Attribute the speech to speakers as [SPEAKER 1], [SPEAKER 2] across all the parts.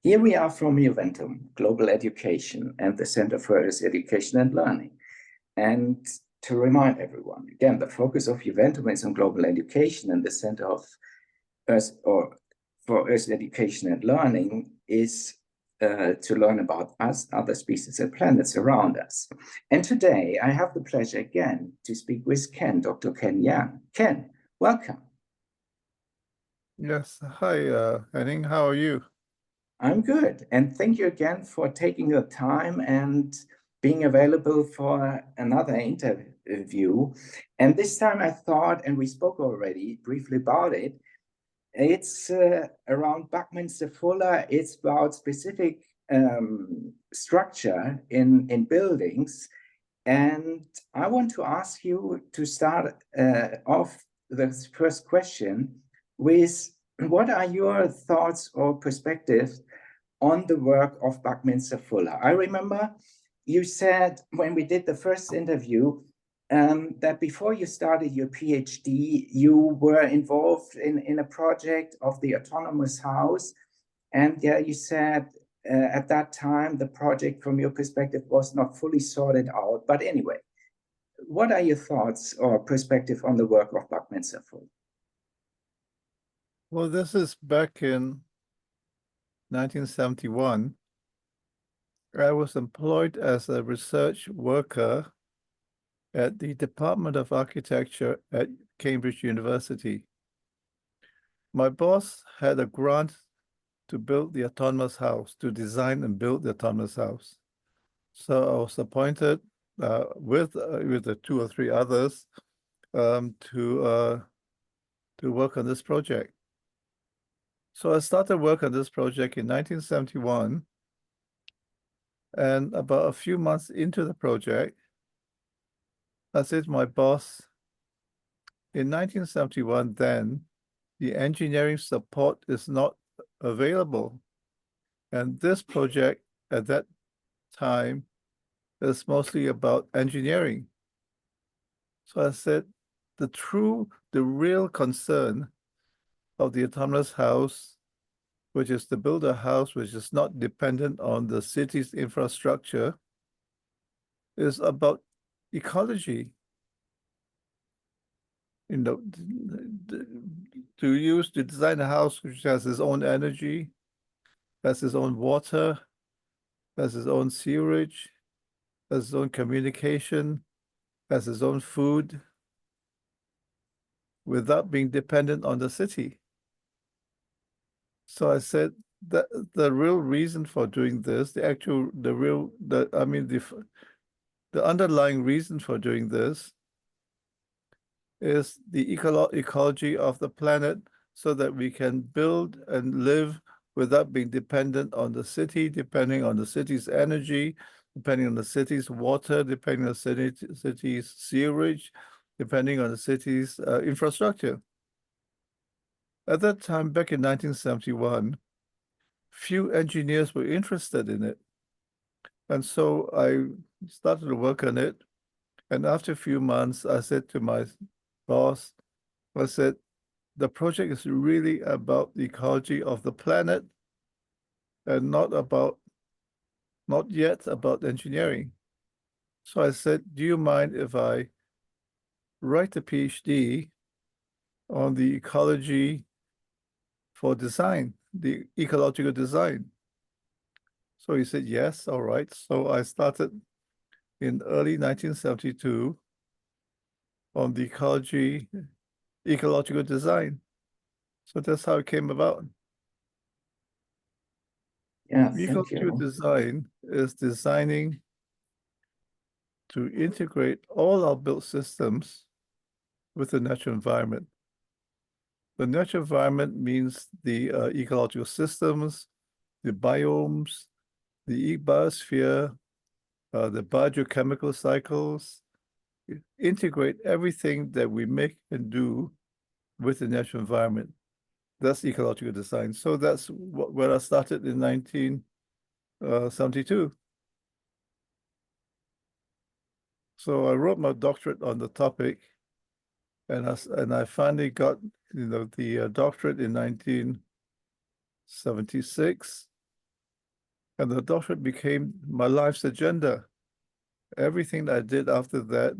[SPEAKER 1] Here we are from Juventum, Global Education and the Center for Earth Education and Learning. And to remind everyone, again, the focus of Juventum is on global education, and the Center of Earth for Earth Education and Learning is to learn about us, other species and planets around us. And today I have the pleasure again to speak with Ken, Dr. Ken Yeang. Ken, welcome.
[SPEAKER 2] Yes. Hi, Henning. How are you?
[SPEAKER 1] I'm good. And thank you again for taking the time and being available for another interview. And this time I thought, and we spoke already briefly about it, it's around Buckminster Fuller. It's about specific structure in buildings. And I want to ask you to start off the first question with what are your thoughts or perspectives on the work of Buckminster Fuller? I remember you said when we did the first interview that before you started your PhD, you were involved in a project of the autonomous house. And yeah, you said at that time, the project from your perspective was not fully sorted out. But anyway, what are your thoughts or perspective on the work of Buckminster Fuller?
[SPEAKER 2] Well, this is back in 1971. I was employed as a research worker at the Department of Architecture at Cambridge University. My boss had a grant to build the autonomous house, to design and build the autonomous house. So I was appointed with the two or three others to work on this project. So I started work on this project in 1971, and about a few months into the project, I said to my boss, in 1971, then, the engineering support is not available. And this project at that time is mostly about engineering. So I said, the real concern of the autonomous house, which is to build a house which is not dependent on the city's infrastructure, is about ecology. You know, to design a house which has its own energy, has its own water, has its own sewerage, has its own communication, has its own food, without being dependent on the city. So I said that the real reason for doing this, the underlying reason for doing this is the ecology of the planet, so that we can build and live without being dependent on the city, depending on the city's energy, depending on the city's water, depending on the city's sewerage, depending on the city's infrastructure. At that time, back in 1971, few engineers were interested in it. And so I started to work on it. And after a few months, I said to my boss, I said, the project is really about the ecology of the planet and not yet about engineering. So I said, do you mind if I write a PhD on the ecology for design, the ecological design? So he said, yes, all right. So I started in early 1972 on the ecological design. So that's how it came about.
[SPEAKER 1] Yeah, thank
[SPEAKER 2] Ecological
[SPEAKER 1] you.
[SPEAKER 2] design is designing to integrate all our built systems with the natural environment. The natural environment means the ecological systems, the biomes, the biosphere, the biogeochemical cycles. Integrate everything that we make and do with the natural environment. That's ecological design. So that's where I started in 1972. So I wrote my doctorate on the topic, and I finally got the doctorate in 1976. And the doctorate became my life's agenda. Everything that I did after that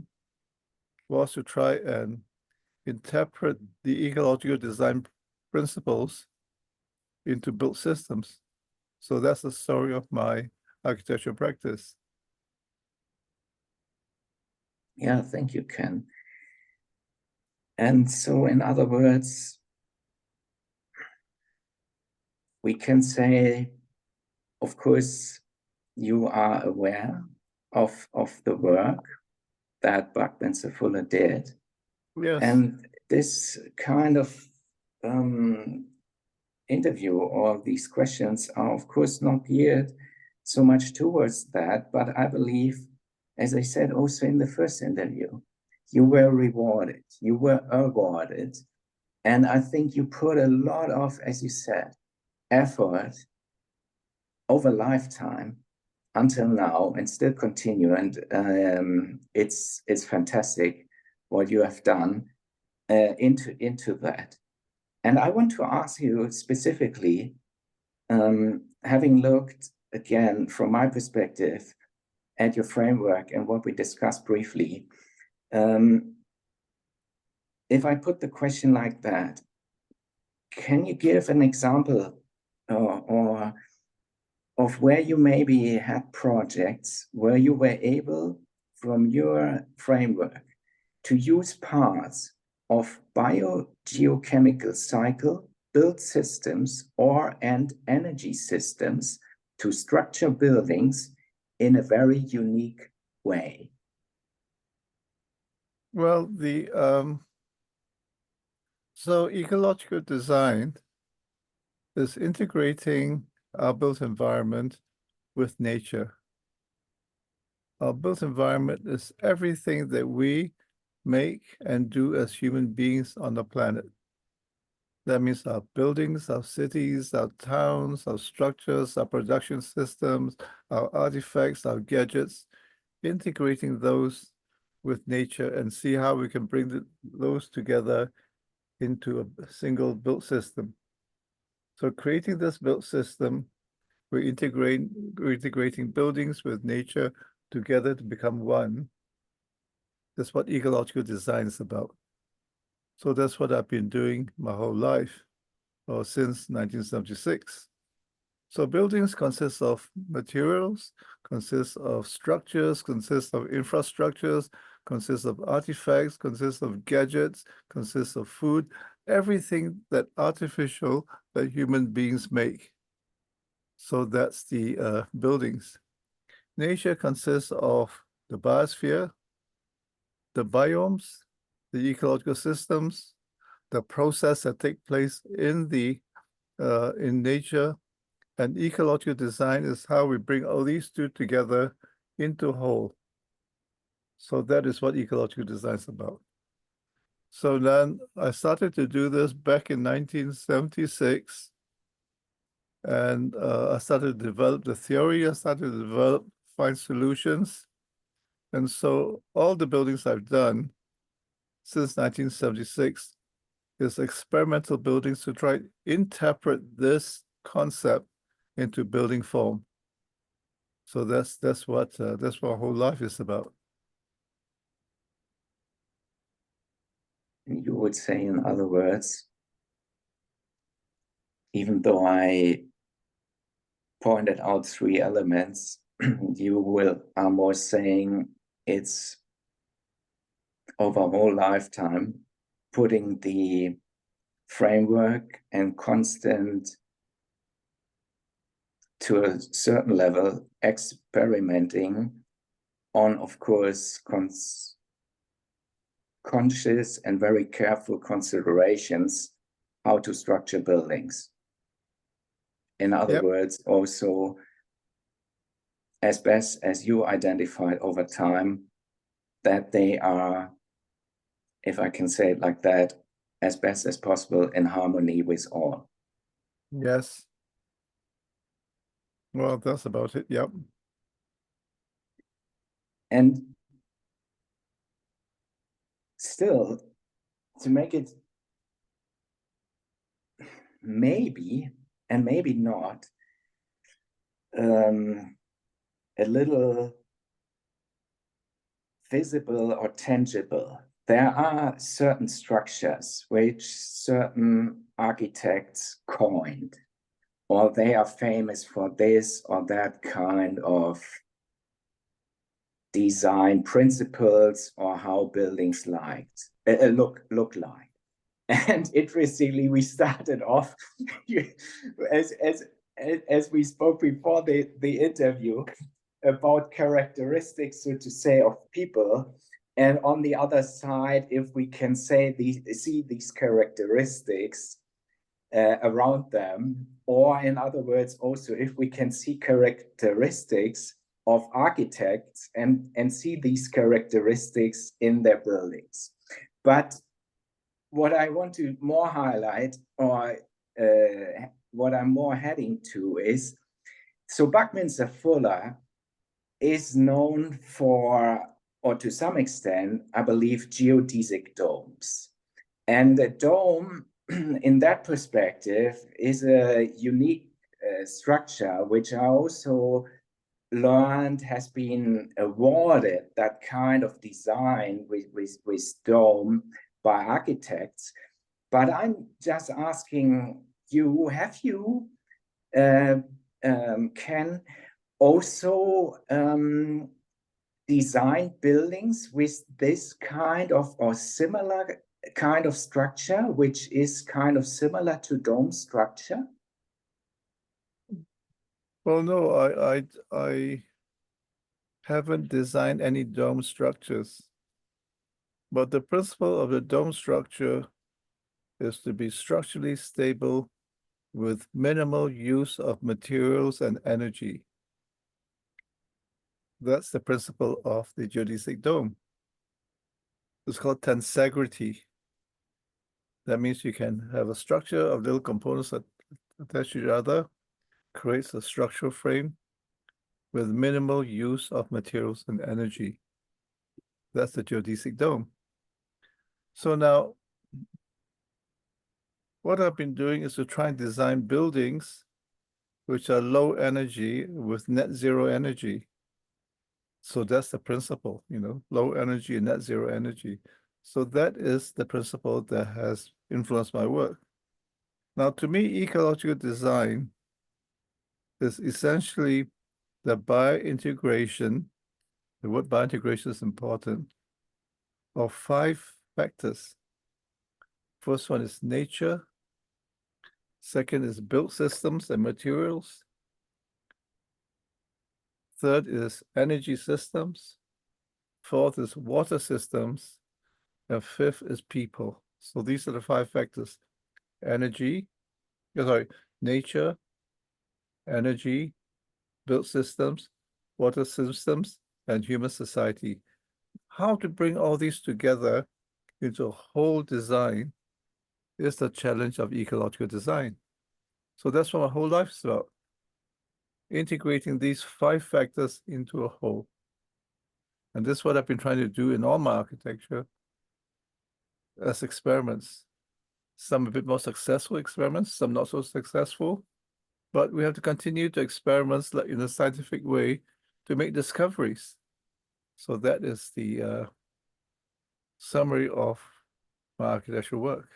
[SPEAKER 2] was to try and interpret the ecological design principles into built systems. So that's the story of my architecture practice.
[SPEAKER 1] Yeah, thank you, Ken. And so, in other words, we can say, of course, you are aware of the work that Buckminster Fuller did.
[SPEAKER 2] Yes.
[SPEAKER 1] And this kind of interview or these questions are, of course, not geared so much towards that, but I believe, as I said also in the first interview, you were rewarded, you were awarded, and I think you put a lot of, as you said, effort over lifetime until now and still continue. And it's fantastic what you have done into that. And I want to ask you specifically, having looked again from my perspective at your framework and what we discussed briefly, if I put the question like that, can you give an example or of where you maybe had projects where you were able, from your framework, to use parts of biogeochemical cycle, built systems, and energy systems to structure buildings in a very unique way?
[SPEAKER 2] Well, so ecological design is integrating our built environment with nature. Our built environment is everything that we make and do as human beings on the planet. That means our buildings, our cities, our towns, our structures, our production systems, our artifacts, our gadgets, integrating those with nature and see how we can bring those together into a single built system. So creating this built system, we're integrating buildings with nature together to become one. That's what ecological design is about. So that's what I've been doing my whole life, or since 1976. So buildings consist of materials, consist of structures, consist of infrastructures, consist of artifacts, consist of gadgets, consist of food, everything that artificial that human beings make. So that's the buildings. Nature consists of the biosphere, the biomes, the ecological systems, the process that take place in nature, and ecological design is how we bring all these two together into whole. So that is what ecological design is about. So then I started to do this back in 1976. And I started to develop the theory, I started to find solutions. And so all the buildings I've done since 1976 is experimental buildings to try to interpret this concept into building form. So that's what our whole life is about.
[SPEAKER 1] You would say, in other words, even though I pointed out three elements, you are more saying it's over a whole lifetime putting the framework and constant, to a certain level, experimenting on, of course, conscious and very careful considerations how to structure buildings. In other words, also, as best as you identified over time, that they are, if I can say it like that, as best as possible in harmony with all.
[SPEAKER 2] Yes. Well, that's about it. Yep.
[SPEAKER 1] And still, to make it maybe and maybe not, a little visible or tangible. There are certain structures which certain architects coined, or they are famous for this or that kind of design principles or how buildings look like. And interestingly, we started off as we spoke before the interview about characteristics, so to say, of people. And on the other side, if we can see these characteristics around them, or in other words, also if we can see characteristics of architects and see these characteristics in their buildings. But what I want to more highlight, or what I'm more heading to is, so Buckminster Fuller is known for, or to some extent, I believe, geodesic domes. And the dome, in that perspective, is a unique structure, which I also learned has been awarded that kind of design with dome by architects. But I'm just asking you, have you, Ken, also design buildings with this kind of or similar kind of structure, which is kind of similar to dome structure?
[SPEAKER 2] Well, no, I haven't designed any dome structures. But the principle of the dome structure is to be structurally stable with minimal use of materials and energy. That's the principle of the geodesic dome. It's called tensegrity. That means you can have a structure of little components that attach to each other, creates a structural frame with minimal use of materials and energy. That's the geodesic dome. So now, what I've been doing is to try and design buildings which are low energy with net zero energy. So that's the principle, low energy and net zero energy. So that is the principle that has influenced my work. Now, to me, ecological design is essentially the biointegration, the word biointegration is important, of 5 factors. First one is nature. Second is built systems and materials. Third is energy systems. Fourth is water systems. And fifth is people. So these are the 5 factors: nature, energy, built systems, water systems, and human society. How to bring all these together into a whole design is the challenge of ecological design. So that's what my whole life is about, integrating these 5 factors into a whole. And this is what I've been trying to do in all my architecture as experiments. Some a bit more successful experiments, some not so successful, but we have to continue to experiment in a scientific way to make discoveries. So that is the summary of my architectural work.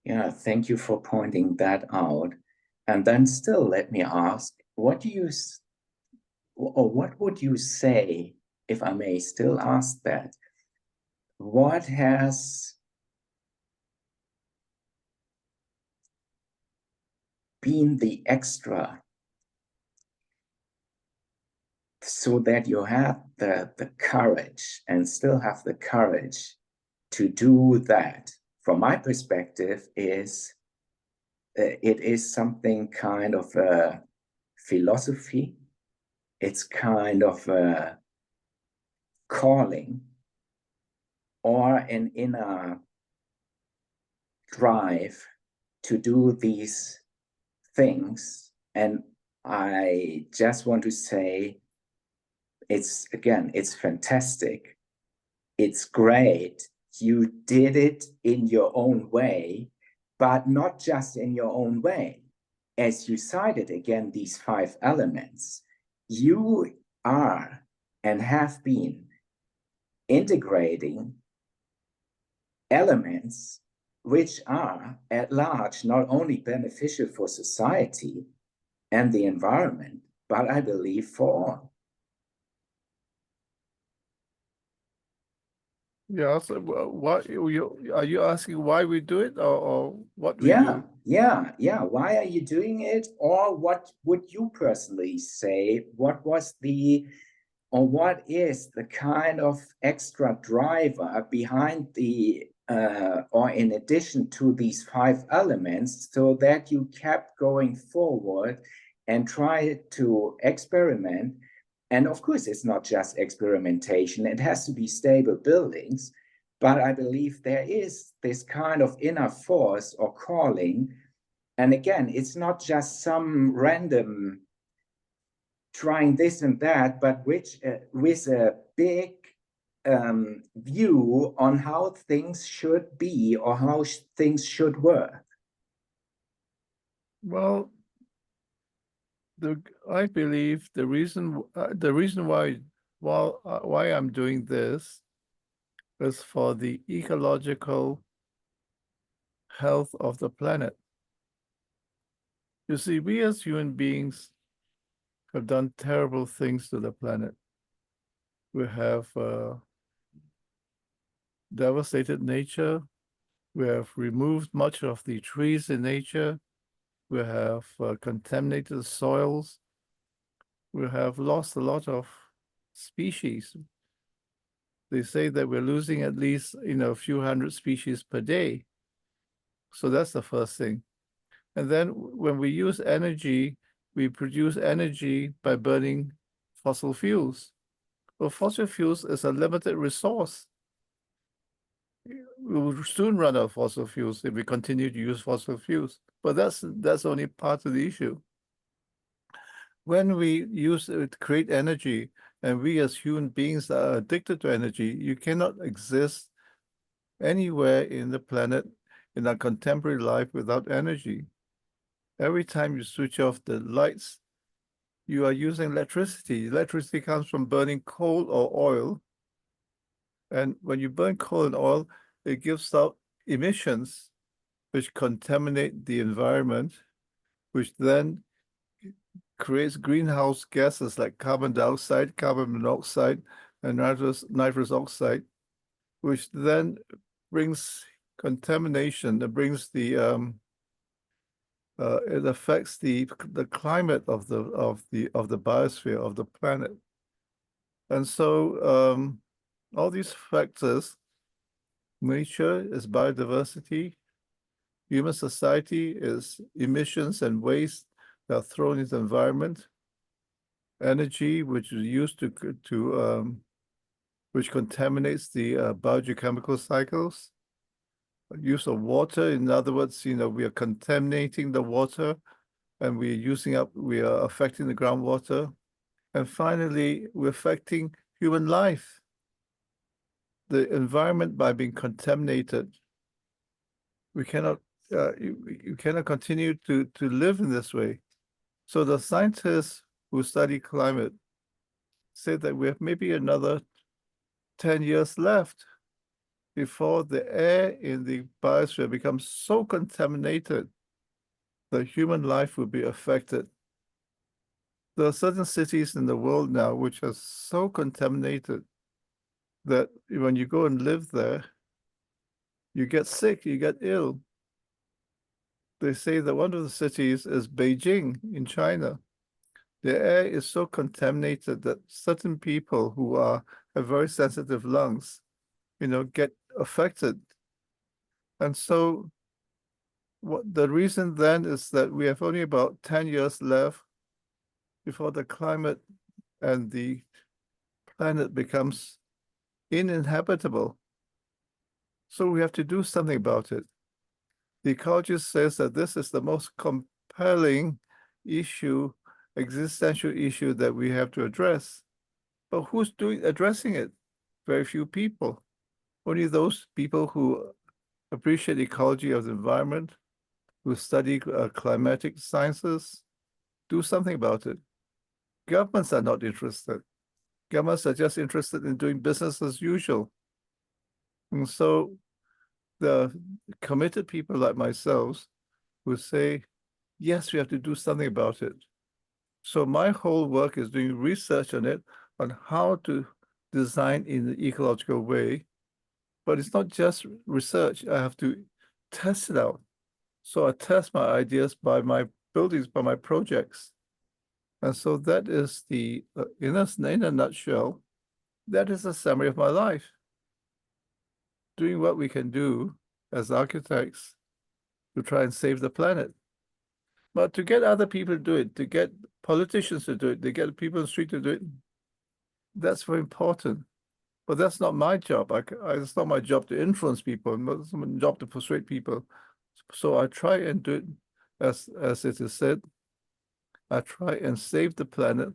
[SPEAKER 1] Yeah, thank you for pointing that out. And then still, let me ask, what would you say, if I may still ask that, what has been the extra so that you have the courage and still have the courage to do that? From my perspective, it is something kind of a philosophy. It's kind of a calling or an inner drive to do these things. And I just want to say, it's fantastic. It's great. You did it in your own way, but not just in your own way. as you cited again, these 5 elements, you are and have been integrating elements which are at large not only beneficial for society and the environment, but I believe for all.
[SPEAKER 2] Yeah, so what are you asking why we do it or what we
[SPEAKER 1] Yeah,
[SPEAKER 2] do?
[SPEAKER 1] yeah. Why are you doing it? Or what would you personally say? What was the, or what is the kind of extra driver behind the, or in addition to these 5 elements, so that you kept going forward and try to experiment? And of course, it's not just experimentation, it has to be stable buildings. But I believe there is this kind of inner force or calling. And again, it's not just some random trying this and that, but which with a big view on how things should be or how things should work.
[SPEAKER 2] Well, I believe the reason why I'm doing this is for the ecological health of the planet. You see, we as human beings have done terrible things to the planet. We have devastated nature. We have removed much of the trees in nature. We have contaminated soils. We have lost a lot of species. They say that we're losing at least, a few hundred species per day. So that's the first thing. And then when we use energy, we produce energy by burning fossil fuels. Well, fossil fuels is a limited resource. We will soon run out of fossil fuels if we continue to use fossil fuels. But that's only part of the issue. When we use it to create energy, and we as human beings are addicted to energy, you cannot exist anywhere in the planet in our contemporary life without energy. Every time you switch off the lights, you are using electricity. Electricity comes from burning coal or oil. And when you burn coal and oil, it gives out emissions which contaminate the environment, which then creates greenhouse gases like carbon dioxide, carbon monoxide, and nitrous oxide, which then brings contamination. It brings the it affects the climate of the biosphere of the planet. And so all these factors, nature is biodiversity, human society is emissions and waste that are thrown into the environment, energy which is used which contaminates the biogeochemical cycles, use of water. In other words, we are contaminating the water and we are affecting the groundwater. And finally, we're affecting human life. The environment, by being contaminated, we cannot you cannot continue to live in this way. So the scientists who study climate say that we have maybe another 10 years left before the air in the biosphere becomes so contaminated that human life will be affected. There are certain cities in the world now which are so contaminated that when you go and live there, you get sick, you get ill. They say that one of the cities is Beijing in China. The air is so contaminated that certain people who have very sensitive lungs, get affected. And so what the reason then is that we have only about 10 years left before the climate and the planet becomes uninhabitable. So we have to do something about it. The ecologist says that this is the most compelling issue, existential issue that we have to address. But who's addressing it? Very few people. Only those people who appreciate the ecology of the environment, who study climatic sciences, do something about it. Governments are not interested. Governments are just interested in doing business as usual. And so the committed people like myself who say, yes, we have to do something about it. So my whole work is doing research on it, on how to design in an ecological way. But it's not just research. I have to test it out. So I test my ideas by my buildings, by my projects. And so that is the, in a nutshell, that is a summary of my life. Doing what we can do as architects to try and save the planet. But to get other people to do it, to get politicians to do it, to get people in the street to do it, that's very important. But that's not my job. It's not my job to influence people. It's not my job to persuade people. So I try and do it as it is said. I try and save the planet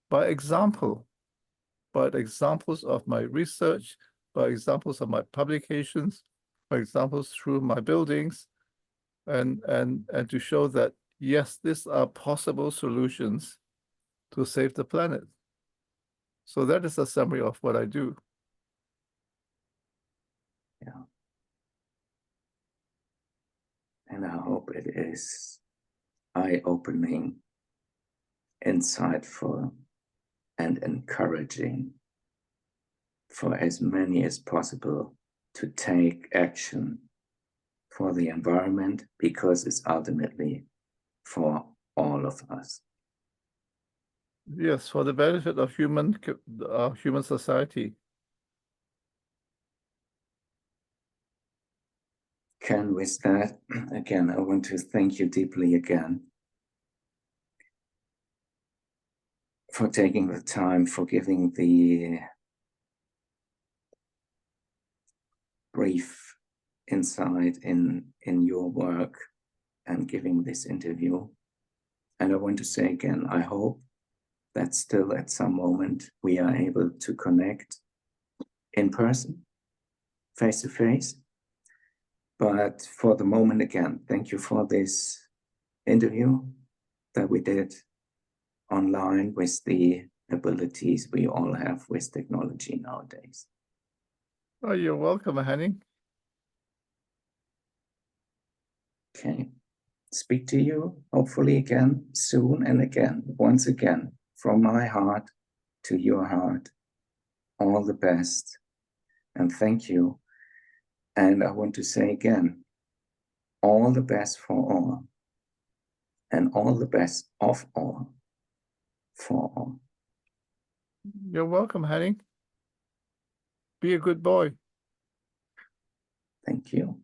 [SPEAKER 2] by example, by examples of my research, by examples of my publications, by examples through my buildings, and to show that yes, these are possible solutions to save the planet. So that is a summary of what I do.
[SPEAKER 1] Yeah. And I hope it is eye-opening, insightful, and encouraging for as many as possible to take action for the environment, because it's ultimately for all of us.
[SPEAKER 2] Yes, for the benefit of human society.
[SPEAKER 1] Ken, with that, again, I want to thank you deeply again for taking the time, for giving the brief insight in your work and giving this interview. And I want to say again, I hope that still at some moment we are able to connect in person, face to face. But for the moment, again, thank you for this interview that we did online with the abilities we all have with technology nowadays.
[SPEAKER 2] Oh, you're welcome, Henning.
[SPEAKER 1] Okay. Speak to you hopefully again soon, and again, once again, from my heart to your heart, all the best and thank you. And I want to say again, all the best for all, and all the best of all for all.
[SPEAKER 2] You're welcome, Henning. Be a good boy.
[SPEAKER 1] Thank you.